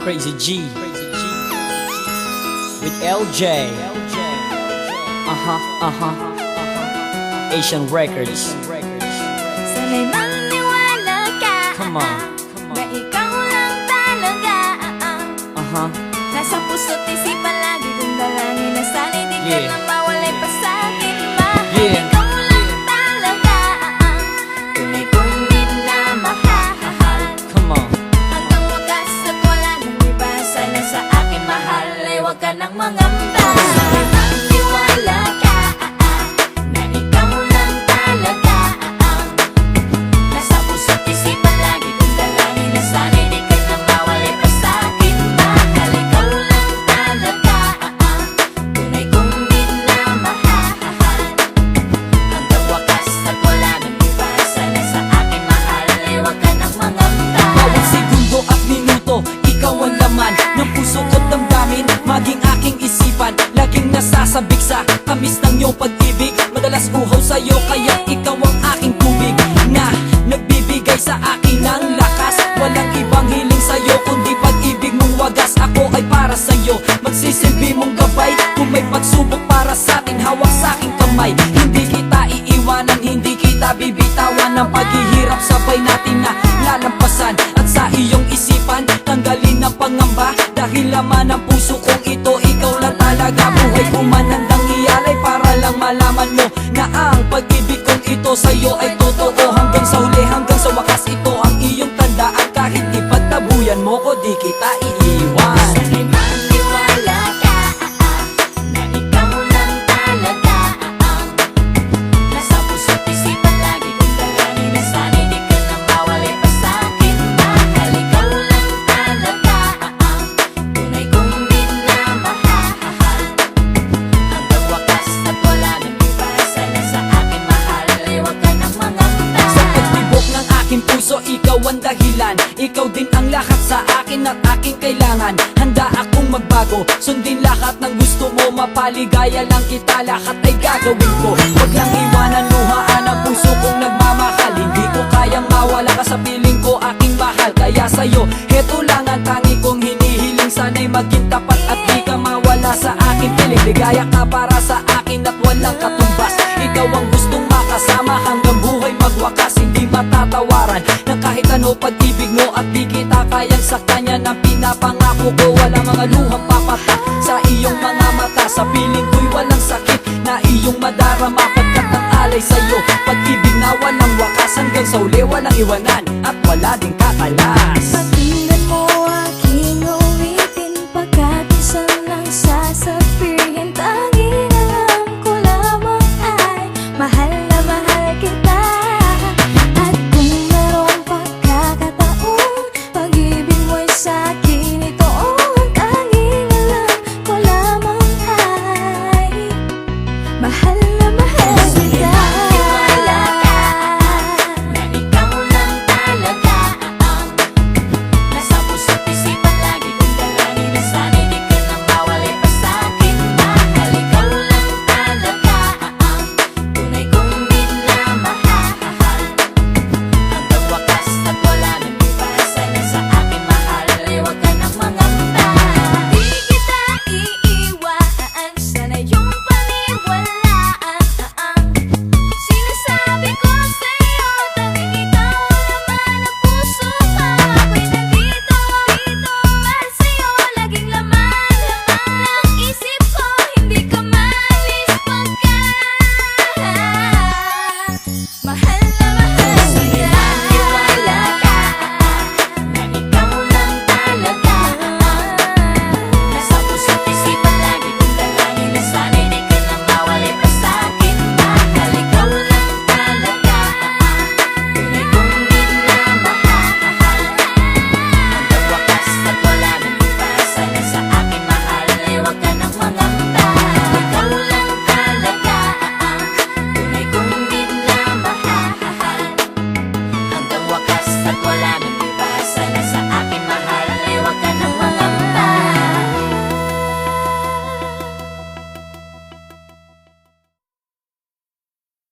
Crazy G with LJ. Asian Records. Sana'y maniwala ka. Come on. Na ikaw lang talaga. Nasa puso't isipan lagi kong dalangin na sana'y di ka na mawalay pa sa'kin. Mahal ikaw lang talaga. Tunay kong minamahal. Come on. Hanggang wakas at wala nang iba. Sana sa akin mahal ay huwag ka nang mangamba. Sana'y maniwala ka. Na ikaw lang talaga. Nasa puso't isipan lagi kong dalangin na sana'y di ka na mawalay pa sa'kin. Mahal ikaw lang talaga. Tunay kong minamahal. Hanggang wakas at wala nang iba. Sana sa akin mahal ay huwag ka nang mangamba. Bawat segundo at minuto, ikaw ang laman ng puso ko't damdamin, maging aking isipan. Laging nasasabik sa tamis ng iyong pag-ibig. Madalas uhaw sa'yo, kaya ikaw ang aking tubig na nagbibigay sa akin ng lakas. Walang ibang hiling sa'yo, kundi pag-ibig mong wagas. Ako ay para sa'yo, magsisilbi mong gabay. Kung may pagsubok para sa'tin, hawak sa'king kamay. Hindi kita iiwanan, hindi kita bibitawan. Ang paghihirap sabay natin na lalampasan. At sa iyong isipan, tanggalin ang pangamba. Dahil laman ng puso kong ito, ikaw lang talaga. Buhay ko manandang iyalay para lang malaman mo na ang pag-ibig kong ito sa'yo ay totoo. Hanggang sa huli, hanggang sa wakas, ito ang iyong tandaan. Kahit ipagtabuyan mo ko, di kita iiwan. Sana'y maniwala ka. Na ikaw lang talaga. Nasa puso't isipan lagi kong dalangin na sana'y di ka na mawalay pa sa'kin. Mahal ikaw lang talaga. Tunay kong minamahal. Hanggang wakas at wala nang iba. Sana sa akin mahal ay huwag ka nang mangamba. Sa pagtibok ng aking puso, ikaw ang dahilan. Ikaw din ang lahat sa akin at aking kailangan. Handa akong magbago, sundin lahat ng gusto mo. Mapaligaya lang kita, lahat ay gagawin ko. Huwag lang iwanan, luhaan ang puso kong nagmamahal. Hindi ko kayang mawala ka sa piling ko, aking mahal. Kaya sa'yo, heto lang ang tangi kong hinihiling. Sana'y maging tapat at di ka mawala sa aking piling. Ligaya ka para sa akin at walang katumbas. Ikaw ang gustong makasama hanggang buhay magwakas. Hindi matatawaran ng kahit ano pag-ibig mo. At di kita kayang saktan yan ang pinapangako ko. Walang mga luhang papata sa iyong mga mata. Sa piling ko'y walang sakit na iyong madarama. Pagkat ang alay sa'yo, pag-ibig na walang wakas. Hanggang sa uli walang iwanan at wala ding kakalas. Pakinggan mo aking uwitin, pagkat isa lang sasabihin. Tanging alam ko lamang ay mahal na mahal kita. At kung merong pagkakataon, pag-ibig mo'y sa'kin itoon. Tanging alam ko lamang ay mahal na mahal kita. Maniwala ka na ikaw lang talaga. Nasa puso't isipan lagi kong dalangin na sana'y di ka na mawalay pa sa'kin. Mahal ikaw lang talaga. Tunay kong minamahal. Hanggang wakas at wala nang iba. Sana sa akin mahal ay huwag ka nang mangamba. Di kita iiwan, sana yung paniwalaan. Sinasabi ko sa'yo, tanging ikaw ang laman ng puso ko. Ako'y nandito para sa'yo, laging laman ng isip ko. Hindi ka maalis pagkat mahal na mahal kita.